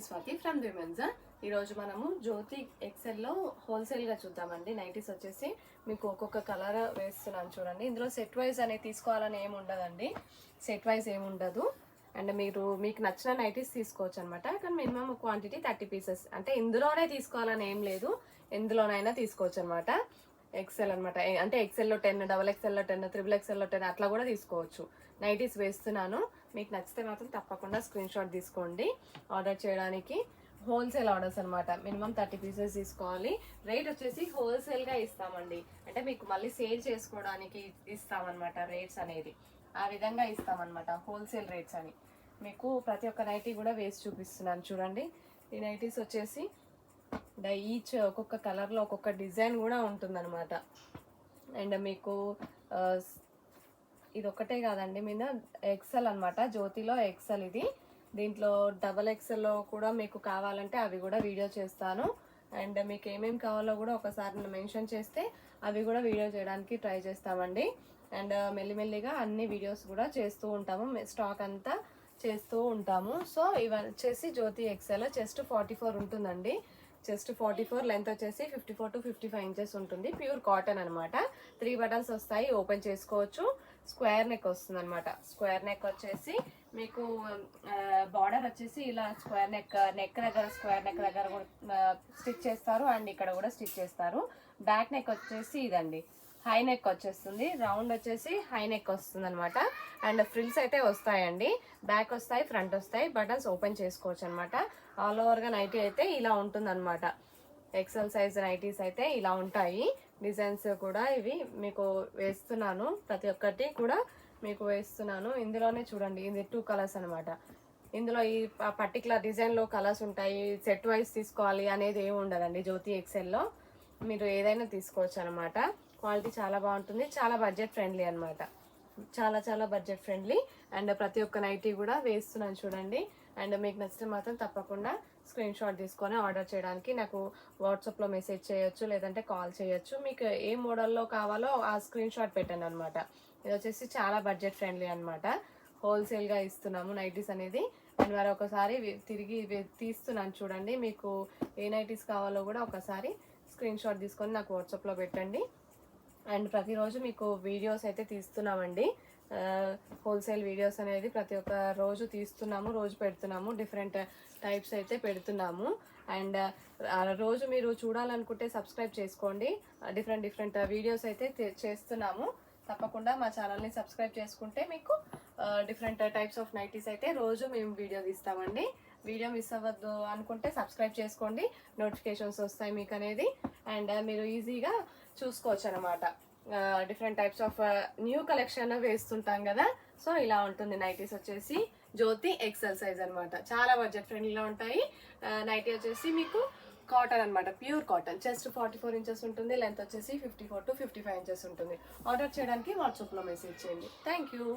Swathi from women's. ఈరోజు మనము జ్యోతి ఎక్సెల్లో హోల్సేల్గా చూద్దామండి. నైటీస్ వచ్చేసి మీకు ఒక్కొక్క కలర్ వేస్తున్నాను చూడండి. ఇందులో సెట్ వైజ్ అనేది తీసుకోవాలని ఏమి ఉండదండి, సెట్ వైజ్ ఏమి ఉండదు. అండ్ మీకు నచ్చిన నైటీస్ తీసుకోవచ్చు అనమాట. కానీ మినిమం క్వాంటిటీ 30 పీసెస్, అంటే ఇందులోనే తీసుకోవాలని ఏం లేదు, ఎందులోనైనా తీసుకోవచ్చు అనమాట. ఎక్సెల్ అనమాట, అంటే ఎక్సెల్లో 10, డబల్ ఎక్సెల్లో 10, త్రిబుల్ ఎక్సెల్లో 10 అట్లా కూడా తీసుకోవచ్చు. నైటీస్ వేస్తున్నాను, మీకు నచ్చితే మాత్రం తప్పకుండా స్క్రీన్ షాట్ తీసుకోండి. ఆర్డర్ చేయడానికి హోల్సేల్ ఆర్డర్స్ అనమాట. మినిమం 30 పీసెస్ తీసుకోవాలి. రేట్ వచ్చేసి హోల్సేల్గా ఇస్తామండి, అంటే మీకు మళ్ళీ సేల్ చేసుకోవడానికి ఇస్తామన్నమాట. రేట్స్ అనేది ఆ విధంగా ఇస్తామన్నమాట, హోల్సేల్ రేట్స్ అని. మీకు ప్రతి ఒక్క నైటీ కూడా వేసి చూపిస్తున్నాను చూడండి. ఈ నైటీస్ వచ్చేసి ఈచ్ ఒక్కొక్క కలర్లో ఒక్కొక్క డిజైన్ కూడా ఉంటుందన్నమాట. అండ్ మీకు ఇది ఒకటే కాదండి, మీద ఎక్సెల్ అనమాట, జ్యోతిలో ఎక్సెల్ ఇది. దీంట్లో డబల్ ఎక్సెల్లో కూడా మీకు కావాలంటే అవి కూడా వీడియో చేస్తాను. అండ్ మీకు ఏమేమి కావాలో కూడా ఒకసారి మెన్షన్ చేస్తే అవి కూడా వీడియో చేయడానికి ట్రై చేస్తామండి. అండ్ మెల్లిమెల్లిగా అన్ని వీడియోస్ కూడా చేస్తూ ఉంటాము, స్టాక్ అంతా చేస్తూ ఉంటాము. సో ఇవన్నీ వచ్చేసి జ్యోతి ఎక్సెల్ చెస్ట్ 44 ఉంటుందండి. చెస్ట్ 44, లెంత్ వచ్చేసి 54 to 55 ఇంచెస్ ఉంటుంది. ప్యూర్ కాటన్ అనమాట. 3 బటన్స్ వస్తాయి, ఓపెన్ చేసుకోవచ్చు. స్క్వేర్ నెక్ వస్తుంది అనమాట. స్క్వేర్ నెక్ వచ్చేసి మీకు బార్డర్ వచ్చేసి ఇలా స్క్వేర్ నెక్ దగ్గర, స్క్వేర్ నెక్ దగ్గర స్టిచ్ చేస్తారు. అండ్ ఇక్కడ కూడా స్టిచ్ చేస్తారు. బ్యాక్ నెక్ వచ్చేసి ఇదండి, హై నెక్ వచ్చేస్తుంది. రౌండ్ వచ్చేసి హై నెక్ వస్తుంది అనమాట. అండ్ ఫ్రిల్స్ అయితే వస్తాయండి, బ్యాక్ వస్తాయి, ఫ్రంట్ వస్తాయి. బటన్స్ ఓపెన్ చేసుకోవచ్చు అనమాట. ఆల్ ఓవర్గా నైటీ అయితే ఇలా ఉంటుంది అనమాట. ఎక్సెల్ సైజ్ నైటీస్ అయితే ఇలా ఉంటాయి. డిజైన్స్ కూడా ఇవి మీకు వేస్తున్నాను, ప్రతి ఒక్కటి కూడా మీకు వేస్తున్నాను. ఇందులోనే చూడండి, ఇది 2 కలర్స్ అనమాట. ఇందులో ఈ పర్టికులర్ డిజైన్లో కలర్స్ ఉంటాయి. సెట్ వైజ్ తీసుకోవాలి అనేది ఏమి ఉండదండి. జ్యోతి ఎక్సెల్లో మీరు ఏదైనా తీసుకోవచ్చు అనమాట. క్వాలిటీ చాలా బాగుంటుంది, చాలా బడ్జెట్ ఫ్రెండ్లీ అనమాట. చాలా బడ్జెట్ ఫ్రెండ్లీ. అండ్ ప్రతి ఒక్క నైటీ కూడా వేస్తున్నాను చూడండి. అండ్ మీకు నచ్చితే మాత్రం తప్పకుండా స్క్రీన్ షాట్ తీసుకొని ఆర్డర్ చేయడానికి నాకు వాట్సాప్లో మెసేజ్ చేయొచ్చు, లేదంటే కాల్ చేయొచ్చు. మీకు ఏ మోడల్లో కావాలో ఆ స్క్రీన్ షాట్ పెట్టండి అనమాట. ఇది వచ్చేసి చాలా బడ్జెట్ ఫ్రెండ్లీ అనమాట. హోల్సేల్గా ఇస్తున్నాము నైటీస్ అనేది. అండ్ మరి ఒకసారి తిరిగి తీస్తున్నాను చూడండి. మీకు ఏ నైటీస్ కావాలో కూడా ఒకసారి స్క్రీన్ షాట్ తీసుకొని నాకు వాట్సాప్లో పెట్టండి. అండ్ ప్రతిరోజు మీకు వీడియోస్ అయితే తీస్తున్నామండి. హోల్సేల్ వీడియోస్ అనేది ప్రతి ఒక్క రోజు తీస్తున్నాము, రోజు పెడుతున్నాము. డిఫరెంట్ టైప్స్ అయితే పెడుతున్నాము. అండ్ రోజు మీరు చూడాలనుకుంటే సబ్స్క్రైబ్ చేసుకోండి. డిఫరెంట్ వీడియోస్ అయితే చేస్తున్నాము. తప్పకుండా మా ఛానల్ని సబ్స్క్రైబ్ చేసుకుంటే మీకు డిఫరెంట్ టైప్స్ ఆఫ్ నైటీస్ అయితే రోజు మేము వీడియో తీస్తామండి. వీడియో మిస్ అవ్వద్దు అనుకుంటే సబ్స్క్రైబ్ చేసుకోండి, నోటిఫికేషన్స్ వస్తాయి మీకు అనేది. అండ్ మీరు ఈజీగా చూసుకోవచ్చు అనమాట. Different types of new collection వేస్తుంటాం కదా. సో ఇలా ఉంటుంది నైటీస్ వచ్చేసి జ్యోతి ఎక్సెల్ సైజ్ అనమాట. చాలా బడ్జెట్ ఫ్రెండ్లీలో ఉంటాయి. నైటీ వచ్చేసి మీకు కాటన్ అనమాట, ప్యూర్ కాటన్. చెస్ట్ 44 ఇంచెస్ ఉంటుంది, లెంత్ వచ్చేసి 54 to 55 ఇంచెస్ ఉంటుంది. ఆర్డర్ చేయడానికి వాట్సాప్లో మెసేజ్ చేయండి. Thank you.